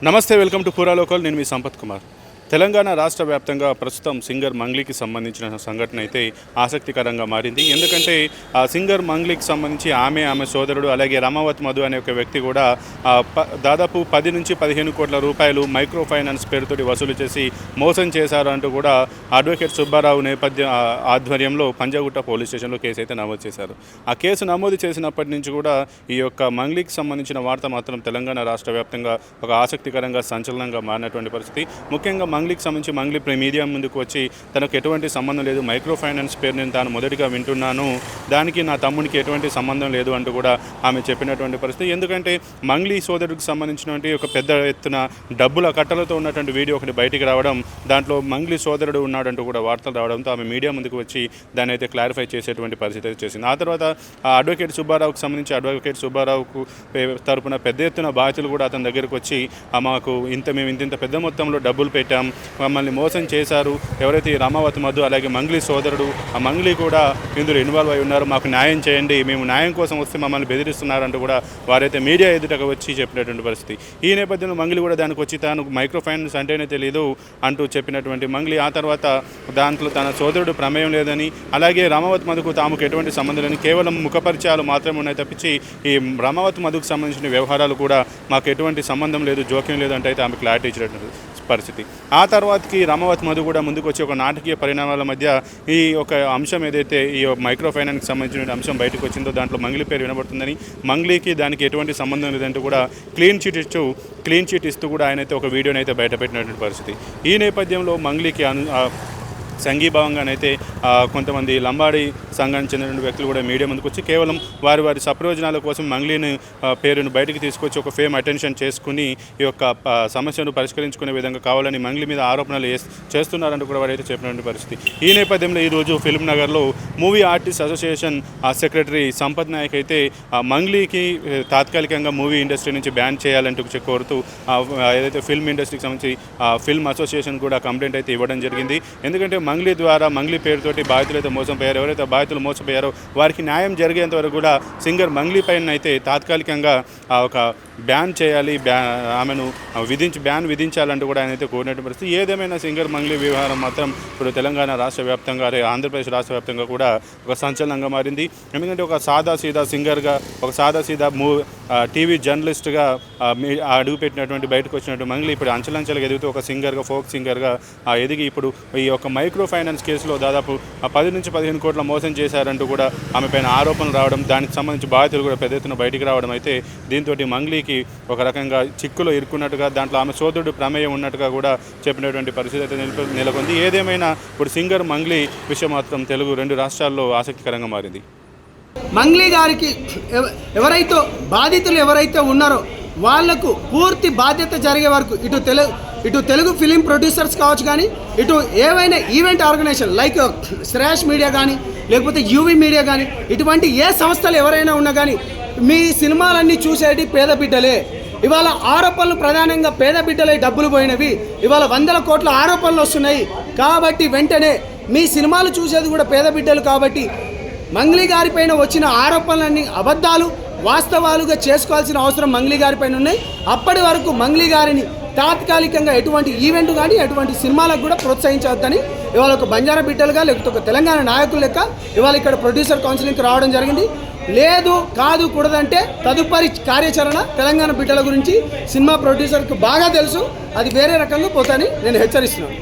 నమస్తే, welcome to పూరా local. నేను మీ సంపత్ కుమార్. తెలంగాణ రాష్ట్ర వ్యాప్తంగా ప్రస్తుతం సింగర్ మంగ్లీకి సంబంధించిన సంఘటన అయితే ఆసక్తికరంగా మారింది. ఎందుకంటే ఆ సింగర్ మంగ్లీకి సంబంధించి ఆమె సోదరుడు అలాగే రమావత్ మధు అనే ఒక వ్యక్తి కూడా దాదాపు 10 నుంచి 15 కోట్ల రూపాయలు మైక్రో ఫైనాన్స్ పేరుతోటి వసూలు చేసి మోసం చేశారు అంటూ కూడా అడ్వకేట్ సుబ్బారావు ఆధ్వర్యంలో పంజాగుట్ట పోలీస్ స్టేషన్లో కేసు అయితే నమోదు చేశారు. ఆ కేసు నమోదు చేసినప్పటి నుంచి కూడా ఈ యొక్క మంగ్లీకి సంబంధించిన వార్త మాత్రం తెలంగాణ రాష్ట్ర వ్యాప్తంగా ఒక ఆసక్తికరంగా సంచలనంగా మారినటువంటి పరిస్థితి. ముఖ్యంగా మంగ్లీకి సంబంధించి మంగ్లీ మీడియా ముందుకు వచ్చి తనకు ఎటువంటి సంబంధం లేదు, మైక్రో ఫైనాన్స్ పేరు నేను తాను మొదటిగా వింటున్నాను, దానికి నా తమ్మునికి ఎటువంటి సంబంధం లేదు అంటూ కూడా ఆమె చెప్పినటువంటి పరిస్థితి. ఎందుకంటే మంగ్లీ సోదరుడికి సంబంధించినటువంటి ఒక పెద్ద ఎత్తున డబ్బుల కట్టలతో ఉన్నటువంటి వీడియో ఒకటి బయటికి రావడం, దాంట్లో మంగ్లీ సోదరుడు ఉన్నాడంటూ కూడా వార్తలు రావడంతో ఆమె మీడియా ముందుకు వచ్చి దాన్ని అయితే క్లారిఫై చేసేటువంటి పరిస్థితి అయితే చేసింది. ఆ తర్వాత అడ్వకేట్ సుబ్బారావుకు సంబంధించి అడ్వకేట్ సుబ్బారావుకు తరపున పెద్ద ఎత్తున బాధితులు కూడా అతని దగ్గరకు వచ్చి మాకు మేము ఇంత పెద్ద మొత్తంలో డబ్బులు పెట్టాం, మమ్మల్ని మోసం చేశారు, ఎవరైతే రమావత్ మధు అలాగే మంగ్లీ సోదరుడు ఆ మంగ్లీ కూడా ఇందులో ఇన్వాల్వ్ అయి ఉన్నారు, మాకు న్యాయం చేయండి, మేము న్యాయం కోసం వస్తే మమ్మల్ని బెదిరిస్తున్నారంటూ కూడా వారైతే మీడియా ఎదుటకు వచ్చి చెప్పినటువంటి పరిస్థితి. ఈ నేపథ్యంలో మంగ్లీ కూడా దానికి వచ్చి తాను మైక్రో ఫైనాన్స్ అంటేనే తెలియదు అంటూ చెప్పినటువంటి మంగ్లీ ఆ తర్వాత దాంట్లో తన సోదరుడు ప్రమేయం లేదని అలాగే రమావత్ మధుకు తాముకు ఎటువంటి సంబంధం లేని కేవలం ముఖపరిచయాలు మాత్రమే ఉన్నాయి తప్పించి ఈ రమావత్ మధుకు సంబంధించిన వ్యవహారాలు కూడా మాకు ఎటువంటి సంబంధం లేదు, జోక్యం లేదు అంటే అయితే ఆమె క్లారిటీ ఇచ్చినటువంటి పరిస్థితి. ఆ తర్వాతకి రమావత్ మధు కూడా ముందుకు వచ్చి ఒక నాటకీయ పరిణామాల మధ్య ఈ ఒక అంశం ఏదైతే ఈ మైక్రో ఫైనాన్స్కి సంబంధించిన అంశం బయటకు వచ్చిందో దాంట్లో మంగ్లీ పేరు వినబడుతుందని, మంగ్లీకి దానికి ఎటువంటి సంబంధం లేదంటూ కూడా క్లీన్ చిట్ ఇస్తూ కూడా ఆయన అయితే ఒక వీడియోని అయితే బయటపెట్టినటువంటి పరిస్థితి. ఈ నేపథ్యంలో మంగ్లీకి సంఘీభావంగానైతే కొంతమంది లంబాడి సంఘానికి చెందిన వ్యక్తులు కూడా మీడియా ముందుకు వచ్చి కేవలం వారి సప్రయోజనాల కోసం మంగ్లీని పేరును బయటికి తీసుకొచ్చి ఒక ఫేమ్ అటెన్షన్ చేసుకుని ఈ యొక్క సమస్యను పరిష్కరించుకునే విధంగా కావాలని మంగ్లీ మీద ఆరోపణలు చేస్తున్నారంటూ కూడా వారైతే చెప్పినటువంటి పరిస్థితి. ఈ నేపథ్యంలో ఈరోజు ఫిల్మ్ నగర్లో movie artist association secretary Sampath Nayak అయితే మంగ్లీకి తాత్కాలికంగా మూవీ ఇండస్ట్రీ నుంచి బ్యాన్ చేయాలంటూ కోరుతూ ఏదైతే ఫిల్మ్ ఇండస్ట్రీకి సంబంధించి ఫిల్మ్ అసోసియేషన్ కూడా కంప్లైంట్ అయితే ఇవ్వడం జరిగింది. ఎందుకంటే మంగ్లీ ద్వారా మంగ్లీ పేరుతోటి బాధితులు అయితే మోసపోయారు, ఎవరైతే బాధితులు మోసపోయారో వారికి న్యాయం జరిగేంత వరకు కూడా సింగర్ మంగ్లీ పైన అయితే తాత్కాలికంగా ఒక బ్యాన్ చేయాలి, ఆమెను బ్యాన్ విధించాలంటూ కూడా ఆయన అయితే కోరినట్టు పరిస్థితి. ఏదేమైనా సింగర్ మంగ్లీ వ్యవహారం మాత్రం ఇప్పుడు తెలంగాణ రాష్ట్ర వ్యాప్తంగా ఆంధ్రప్రదేశ్ రాష్ట్ర వ్యాప్తంగా కూడా ఒక సంచలనంగా మారింది. ఎందుకంటే ఒక సాదాసీదా సింగర్గా, ఒక సాదాసీదా టీవీ జర్నలిస్ట్గా అడుగుపెట్టినటువంటి బయటకు వచ్చినటువంటి మంగ్లీ ఇప్పుడు అంచెలంచెలుగా ఎదుగుతూ ఒక సింగర్గా, ఫోక్ సింగర్గా ఎదిగి ఇప్పుడు ఈ యొక్క మైక్రో ఫైనాన్స్ కేసులో దాదాపు 10 నుంచి 15 కోట్ల మోసం చేశారంటూ కూడా ఆమె పైన ఆరోపణలు రావడం, దానికి సంబంధించి బాధితులు కూడా పెద్ద ఎత్తున బయటికి రావడం అయితే దీంతో మంగ్లీకి ఒక రకంగా చిక్కులో ఇరుక్కున్నట్టుగా, దాంట్లో ఆమె సోదరుడు ప్రమేయం ఉన్నట్టుగా కూడా చెప్పినటువంటి పరిస్థితి అయితే నెలకొంది. ఏదేమైనా ఇప్పుడు సింగర్ మంగ్లీ విషయం మాత్రం తెలుగు 2 రాష్ట్రాల్లో ఆసక్తికరంగా మారింది. మంగ్లీ గారికి ఎవరైతే బాధితులు ఎవరైతే ఉన్నారో వాళ్లకు పూర్తి బాధ్యత జరిగే వరకు ఇటు తెలుగు ఫిలిం ప్రొడ్యూసర్స్ కావచ్చు, కానీ ఇటు ఏవైనా event organisation like Shreyas media కానీ లేకపోతే యూవీ మీడియా కానీ ఇటువంటి ఏ సంస్థలు ఎవరైనా ఉన్నా కానీ మీ సినిమాలన్నీ చూసేటి పేద బిడ్డలే. ఇవాళ ఆరోపణలు ప్రధానంగా పేద బిడ్డలై డబ్బులు పోయినవి, ఇవాళ 100 కోట్ల ఆరోపణలు వస్తున్నాయి. కాబట్టి వెంటనే మీ సినిమాలు చూసేది కూడా పేద బిడ్డలు. కాబట్టి మంగ్లీ గారిపైన వచ్చిన ఆరోపణలన్నీ అబద్ధాలు, వాస్తవాలుగా చేసుకోవాల్సిన అవసరం మంగ్లీ గారిపైన ఉన్నాయి. అప్పటి వరకు మంగ్లీ గారిని తాత్కాలికంగా ఎటువంటి ఈవెంట్ కానీ ఎటువంటి సినిమాలకు కూడా ప్రోత్సహించవద్దని ఇవాళ ఒక బంజారా బిడ్డలుగా లేకపోతే ఒక తెలంగాణ నాయకులు లెక్క ఇవాళ ఇక్కడ ప్రొడ్యూసర్ కౌన్సిలింగ్కి రావడం జరిగింది. లేదు కాదు కూడదంటే తదుపరి కార్యాచరణ తెలంగాణ బిడ్డల గురించి సినిమా ప్రొడ్యూసర్కి బాగా తెలుసు, అది వేరే రకంగా పోతాని నేను హెచ్చరిస్తున్నాను.